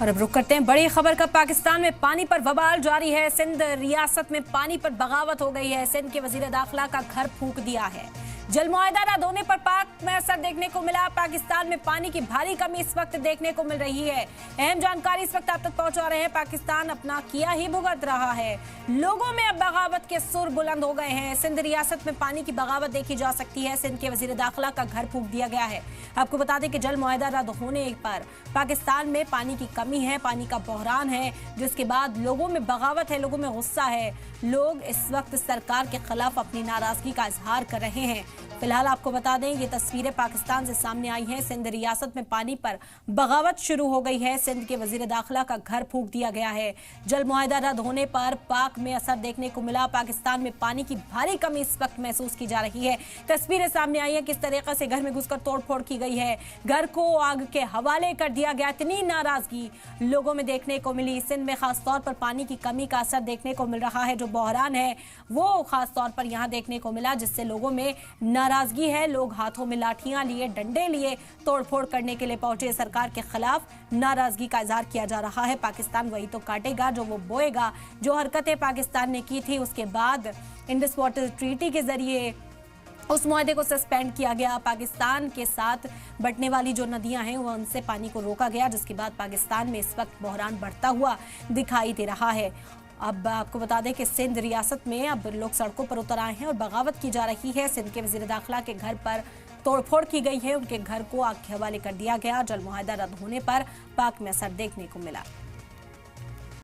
और अब रुक करते हैं बड़ी खबर का। पाकिस्तान में पानी पर बवाल जारी है। सिंध रियासत में पानी पर बगावत हो गई है। सिंध के वजीर दाखिला का घर फूंक दिया है। जल मुआहदा रद्द होने पर पाक में असर देखने को मिला। पाकिस्तान में पानी की भारी कमी इस वक्त देखने को मिल रही है। अहम जानकारी इस वक्त आप तक पहुंचा रहे हैं। पाकिस्तान अपना किया ही भुगत रहा है। लोगों में अब बगावत के सुर बुलंद हो गए हैं। सिंध रियासत में पानी की बगावत देखी जा सकती है। सिंध के वजीर दाखिला का घर फूंक दिया गया है। आपको बता दें कि जल मुआहदा रद्द होने पर पाकिस्तान में पानी की कमी है, पानी का बहरान है, जिसके बाद लोगों में बगावत है, लोगों में गुस्सा है। लोग इस वक्त सरकार के खिलाफ अपनी नाराजगी का इजहार कर रहे हैं। फिलहाल आपको बता दें ये तस्वीरें पाकिस्तान से सामने आई हैं। सिंध रियासत में पानी पर बगावत शुरू हो गई है। सिंध के वजीर दाखिला का घर फूंक दिया गया है। जल मुआहदा रद्द होने पर पाक में असर देखने को मिला। पाकिस्तान में पानी की भारी कमी इस वक्त महसूस की जा रही है। तस्वीरें सामने आई हैं किस तरीके से घर में घुसकर तोड़फोड़ की गई है, घर को आग के हवाले कर दिया गया। इतनी नाराजगी लोगों में देखने को मिली। सिंध में खासतौर पर पानी की कमी का असर देखने को मिल रहा है। जो बहरान है वो खासतौर पर यहाँ देखने को मिला, जिससे लोगों में नाराजगी है। लोग हाथों में लाठियां लिए, डंडे लिए तोड़फोड़ करने के लिए पहुंचे। सरकार के खिलाफ नाराजगी का इजहार किया जा रहा है। पाकिस्तान वही तो काटेगा जो वो बोएगा। जो हरकतें पाकिस्तान ने की थी उसके बाद इंडस वाटर ट्रीटी के जरिए उस मुआहदे को सस्पेंड किया गया। पाकिस्तान के साथ बटने वाली जो नदियां हैं वो उनसे पानी को रोका गया, जिसके बाद पाकिस्तान में इस वक्त बहरान बढ़ता हुआ दिखाई दे रहा है। अब आपको बता दें कि सिंध रियासत में अब लोग सड़कों पर उतर आए हैं और बगावत की जा रही है। सिंध के वजीर दाखिला के घर पर तोड़फोड़ की गई है। उनके घर को आग के हवाले कर दिया गया। जल मुआहदा रद्द होने पर पाक में असर देखने को मिला।